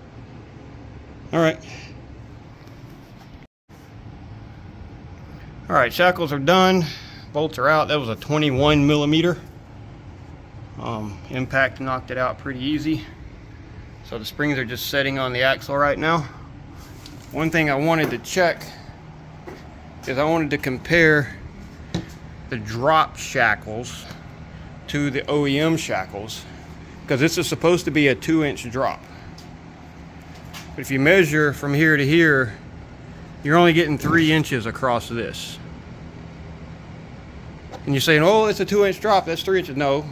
S1: All right. All right, shackles are done. Bolts are out. That was a 21 millimeter. Impact knocked it out pretty easy. So the springs are just setting on the axle right now. One thing I wanted to check is I wanted to compare the drop shackles to the OEM shackles, because this is supposed to be a 2-inch drop. But if you measure from here to here, you're only getting 3 inches across this. And you're saying, oh, it's a 2-inch drop, that's 3 inches. No,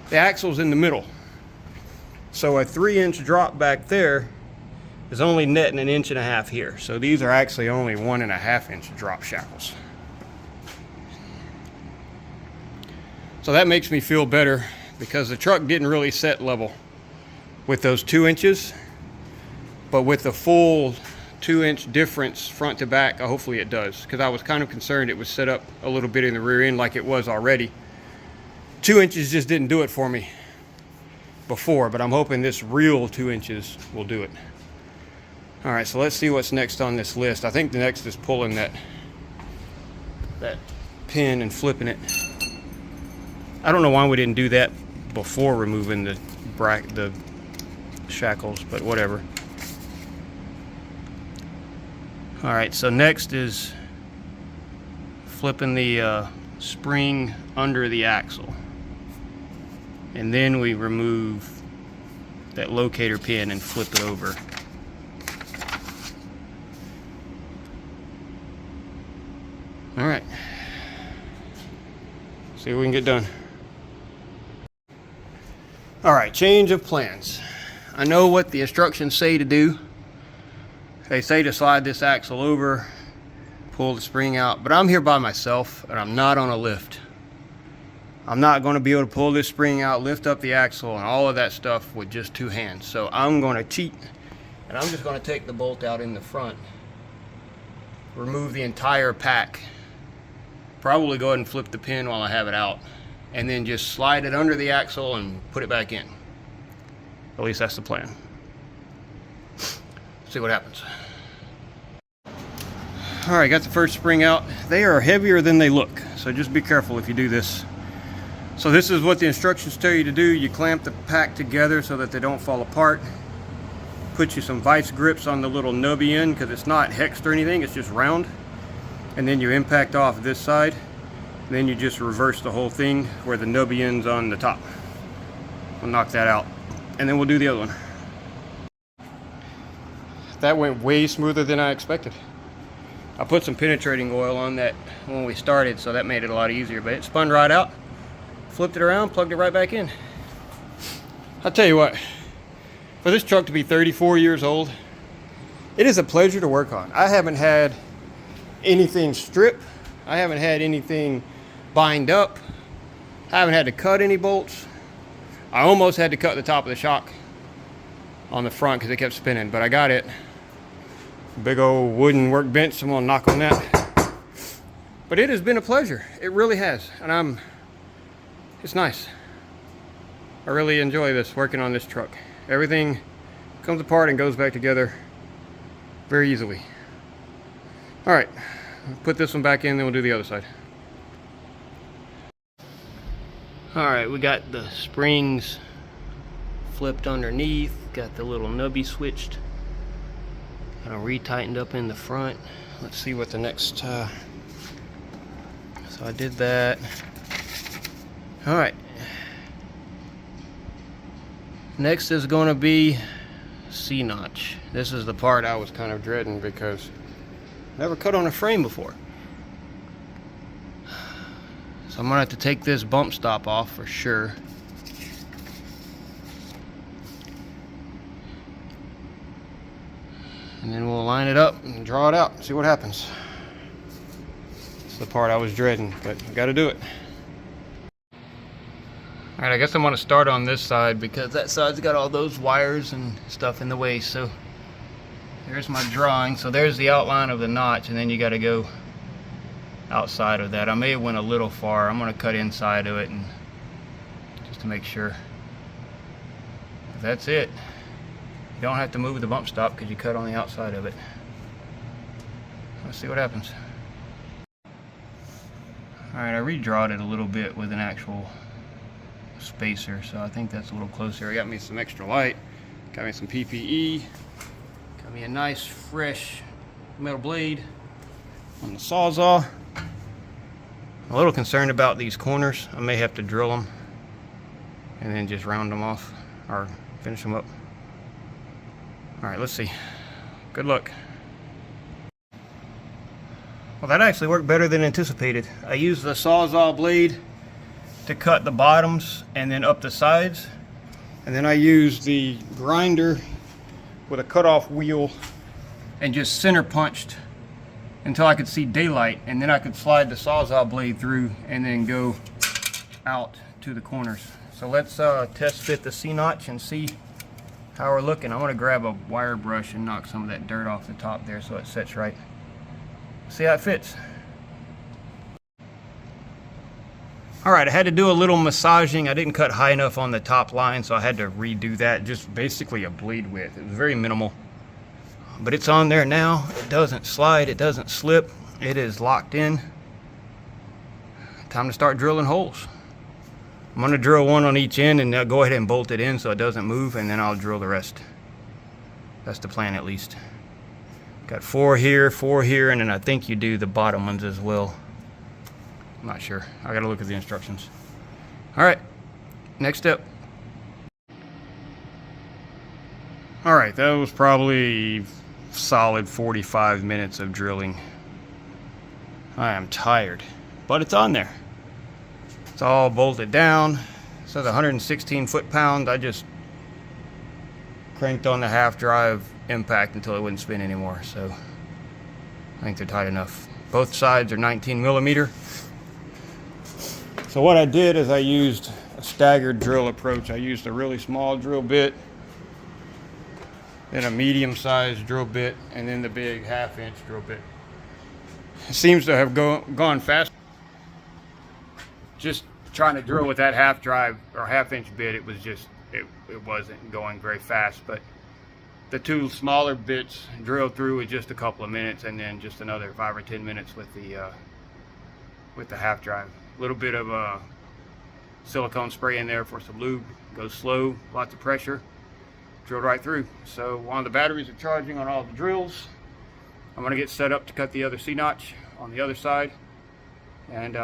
S1: the axle's in the middle. So a 3-inch drop back there is only netting 1.5 inches here. So these are actually only 1.5-inch drop shackles. So that makes me feel better, because the truck didn't really set level with those 2 inches, but with the full 2-inch difference front to back, hopefully it does, because I was kind of concerned it was set up a little bit in the rear end like it was already. 2 inches just didn't do it for me before, but I'm hoping this real 2 inches will do it. All right, so let's see what's next on this list. I think the next is pulling that pin and flipping it. I don't know why we didn't do that before removing the shackles, but whatever. All right, so next is flipping the spring under the axle, and then we remove that locator pin and flip it over. All right, see what we can get done. All right, change of plans. I know what the instructions say to do. They say to slide this axle over, pull the spring out, but I'm here by myself and I'm not on a lift. I'm not going to be able to pull this spring out, lift up the axle, and all of that stuff with just two hands. So I'm going to cheat, and I'm just going to take the bolt out in the front, remove the entire pack, probably go ahead and flip the pin while I have it out, and then just slide it under the axle and put it back in. At least that's the plan. See what happens. All right, got the first spring out. They are heavier than they look, so just be careful if you do this. So this is what the instructions tell you to do. You clamp the pack together so that they don't fall apart. Put you some vice grips on the little nubby end because it's not hexed or anything, it's just round. And then you impact off this side. And then you just reverse the whole thing where the nubby end's on the top. We'll knock that out. And then we'll do the other one. That went way smoother than I expected. I put some penetrating oil on that when we started, so that made it a lot easier, but it spun right out. Flipped it around, plugged it right back in. I'll tell you what, for this truck to be 34 years old, it is a pleasure to work on. I haven't had anything strip. I haven't had anything bind up. I haven't had to cut any bolts. I almost had to cut the top of the shock on the front because it kept spinning, but I got it. Big old wooden workbench, I'm gonna knock on that. But it has been a pleasure, it really has, and it's nice. I really enjoy this, working on this truck. Everything comes apart and goes back together very easily. All right, put this one back in, then we'll do the other side. All right, we got the springs flipped underneath, got the little nubby switched, kind of retightened up in the front. Let's see what the next, so I did that. All right, next is going to be C-notch. This is the part I was kind of dreading because I never cut on a frame before. So I'm gonna have to take this bump stop off for sure. And then we'll line it up and draw it out and see what happens. It's the part I was dreading, but I gotta do it. All right, I guess I'm gonna start on this side because that side's got all those wires and stuff in the way. So there's my drawing. So there's the outline of the notch, and then you gotta go outside of that. I may have went a little far. I'm gonna cut inside of it and just to make sure. That's it. You don't have to move the bump stop because you cut on the outside of it. Let's see what happens. All right, I redrawed it a little bit with an actual spacer, so I think that's a little closer. I got me some extra light, got me some PPE, got me a nice fresh metal blade on the Sawzall. I'm a little concerned about these corners. I may have to drill them and then just round them off or finish them up. All right, let's see. Good luck. Well, that actually worked better than anticipated. I used the Sawzall blade to cut the bottoms and then up the sides. And then I used the grinder with a cutoff wheel and just center punched until I could see daylight, and then I could slide the Sawzall blade through and then go out to the corners. So let's test fit the C-notch and see how we're looking. I'm gonna grab a wire brush and knock some of that dirt off the top there so it sets right. See how it fits. All right, I had to do a little massaging. I didn't cut high enough on the top line, so I had to redo that. Just basically a bleed width. It was very minimal. But it's on there now. It doesn't slide, it doesn't slip. It is locked in. Time to start drilling holes. I'm gonna drill one on each end and go ahead and bolt it in so it doesn't move, and then I'll drill the rest. That's the plan, at least. Got 4 here, and then I think you do the bottom ones as well. I'm not sure. I gotta look at the instructions. All right, next step. All right, that was probably solid 45 minutes of drilling. I am tired, but it's on there. It's all bolted down. So the 116 foot-pound, I just cranked on the half drive impact until it wouldn't spin anymore. So I think they're tight enough. Both sides are 19 millimeter. So what I did is I used a staggered drill approach. I used a really small drill bit, then a medium-sized drill bit, and then the big 1/2 inch drill bit. It seems to have gone fast. Just trying to drill with that half drive or 1/2 inch bit, it was just, it wasn't going very fast. But the two smaller bits drilled through with just a couple of minutes, and then just another 5 or 10 minutes with the half drive. A little bit of silicone spray in there for some lube. Goes slow, lots of pressure. Drilled right through. So while the batteries are charging on all the drills, I'm going to get set up to cut the other C-notch on the other side, and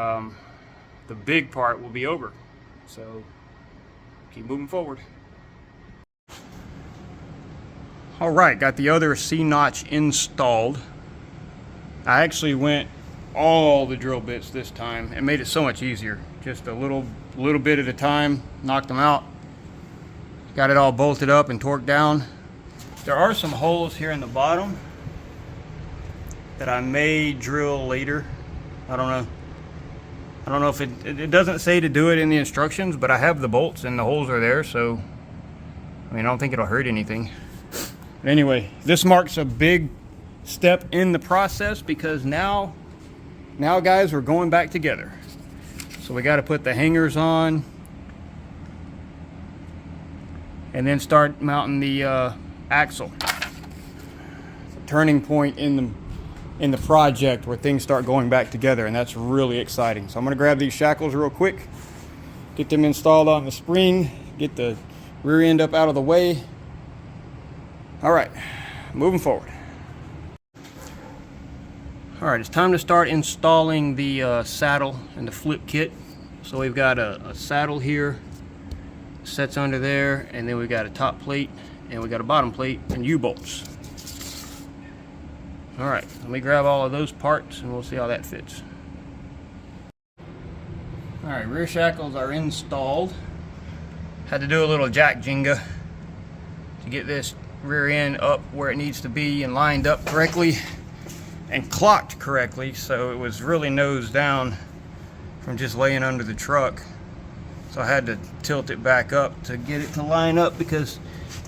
S1: the big part will be over. So keep moving forward. All right, got the other C-notch installed. I actually went all the drill bits this time. It made it so much easier. Just a little bit at a time, knocked them out. Got it all bolted up and torqued down. There are some holes here in the bottom that I may drill later. I don't know if it doesn't say to do it in the instructions, but I have the bolts and the holes are there, so I mean, I don't think it'll hurt anything. But anyway, this marks a big step in the process, because now guys, we're going back together. So we got to put the hangers on and then start mounting the axle. It's a turning point in the project where things start going back together, and that's really exciting. So I'm going to grab these shackles real quick, get them installed on the spring, get the rear end up out of the way. All right, moving forward. All right, it's time to start installing the saddle and the flip kit. So we've got a saddle here, sets under there, and then we've got a top plate, and we got a bottom plate and U-bolts. All right, let me grab all of those parts and we'll see how that fits. All right, rear shackles are installed. Had to do a little jack Jenga to get this rear end up where it needs to be and lined up correctly and clocked correctly, so it was really nose down from just laying under the truck. So I had to tilt it back up to get it to line up, because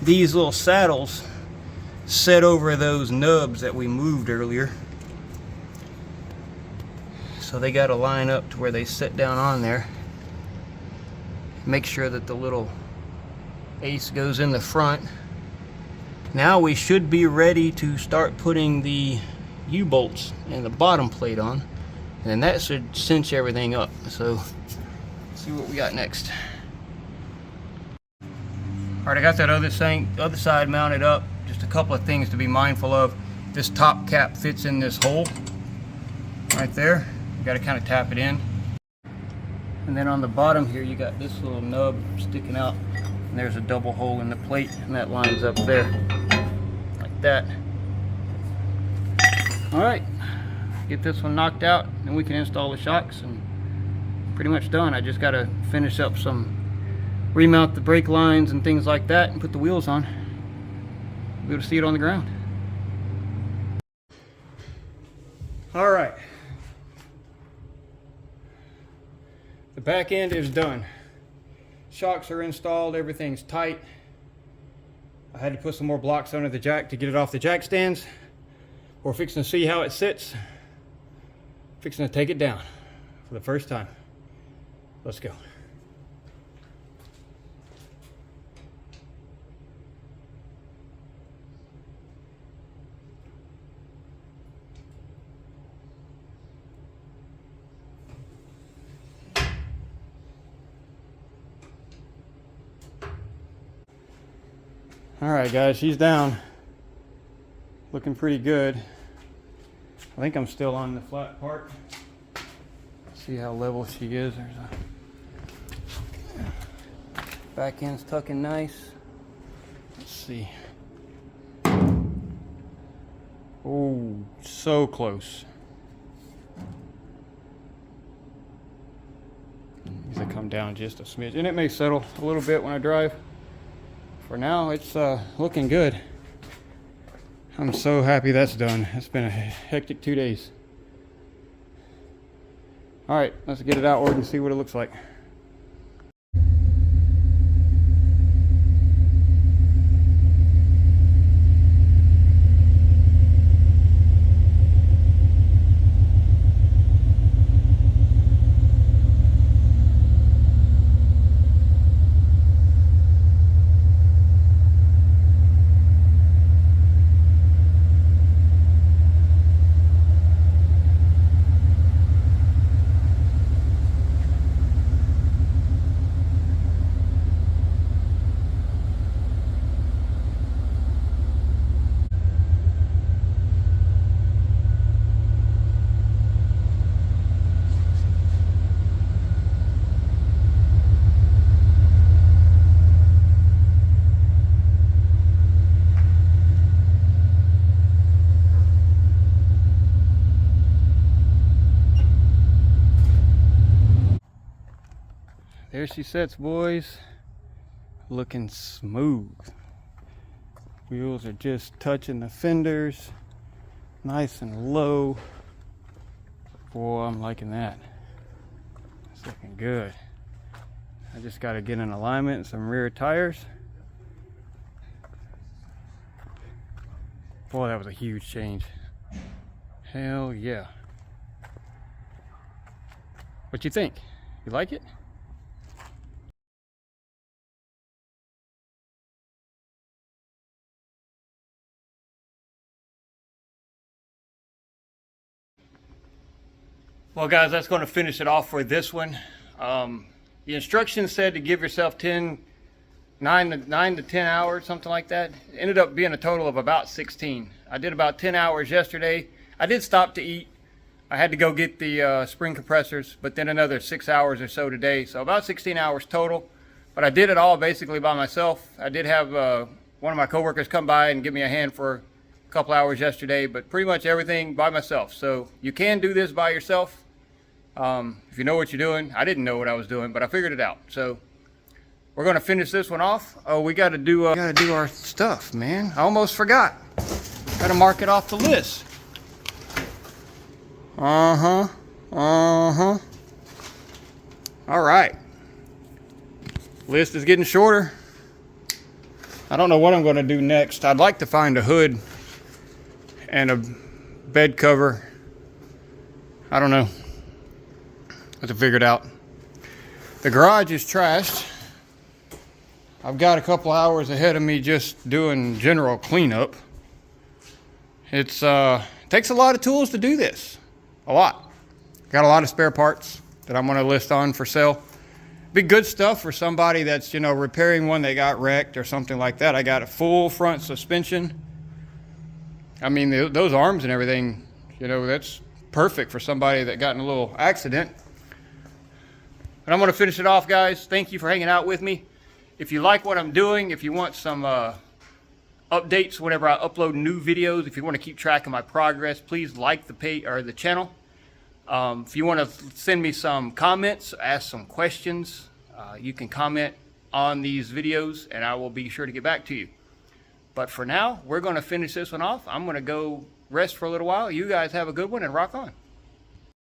S1: these little saddles set over those nubs that we moved earlier. So they got to line up to where they sit down on there. Make sure that the little ace goes in the front. Now we should be ready to start putting the U-bolts and the bottom plate on, and that should cinch everything up. So let's see what we got next. All right, I got that other side mounted up. Just a couple of things to be mindful of. This top cap fits in this hole right there. You got to kind of tap it in. And then on the bottom here, you got this little nub sticking out, and there's a double hole in the plate, and that lines up there like that. All right, get this one knocked out, and we can install the shocks, and pretty much done. I just got to finish up remount the brake lines and things like that, and put the wheels on. Be able to see it on the ground. All right, the back end is done. Shocks are installed, everything's tight. I had to put some more blocks under the jack to get it off the jack stands. We're fixing to see how it sits. Fixing to take it down for the first time. Let's go. All right, guys, she's down. Looking pretty good. I think I'm still on the flat part. See how level she is. There's a back end's tucking nice. Let's see. Oh, so close. Use a come down just a smidge, and it may settle a little bit when I drive. For now, it's looking good. I'm so happy that's done. It's been a hectic 2 days. All right, let's get it outward and see what it looks like. There she sits, boys. Looking smooth. Wheels are just touching the fenders. Nice and low. Boy, I'm liking that. It's looking good. I just got to get in alignment and some rear tires. Boy, that was a huge change. Hell yeah. What you think? You like it? Well, guys, that's going to finish it off for this one. The instructions said to give yourself 9 to 10 hours, something like that. It ended up being a total of about 16. I did about 10 hours yesterday. I did stop to eat. I had to go get the spring compressors, but then another 6 hours or so today. So about 16 hours total. But I did it all basically by myself. I did have one of my coworkers come by and give me a hand for a couple hours yesterday, but pretty much everything by myself. So you can do this by yourself. If you know what you're doing. I didn't know what I was doing, but I figured it out. So we're going to finish this one off. Oh, we got to do our stuff, man. I almost forgot. Got to mark it off the list. All right. List is getting shorter. I don't know what I'm going to do next. I'd like to find a hood and a bed cover. I don't know. Have to figure it out. The garage is trashed. I've got a couple hours ahead of me just doing general cleanup. It's takes a lot of tools to do this. A lot. Got a lot of spare parts that I'm going to list on for sale. Be good stuff for somebody that's, you know, repairing one that got wrecked or something like that. I got a full front suspension. I mean, those arms and everything, you know, that's perfect for somebody that got in a little accident. And I'm going to finish it off, guys. Thank you for hanging out with me. If you like what I'm doing, if you want some updates whenever I upload new videos, if you want to keep track of my progress, please like the page or the channel. If you want to send me some comments, ask some questions, you can comment on these videos and I will be sure to get back to you. But for now, we're going to finish this one off. I'm going to go rest for a little while. You guys have a good one and rock on.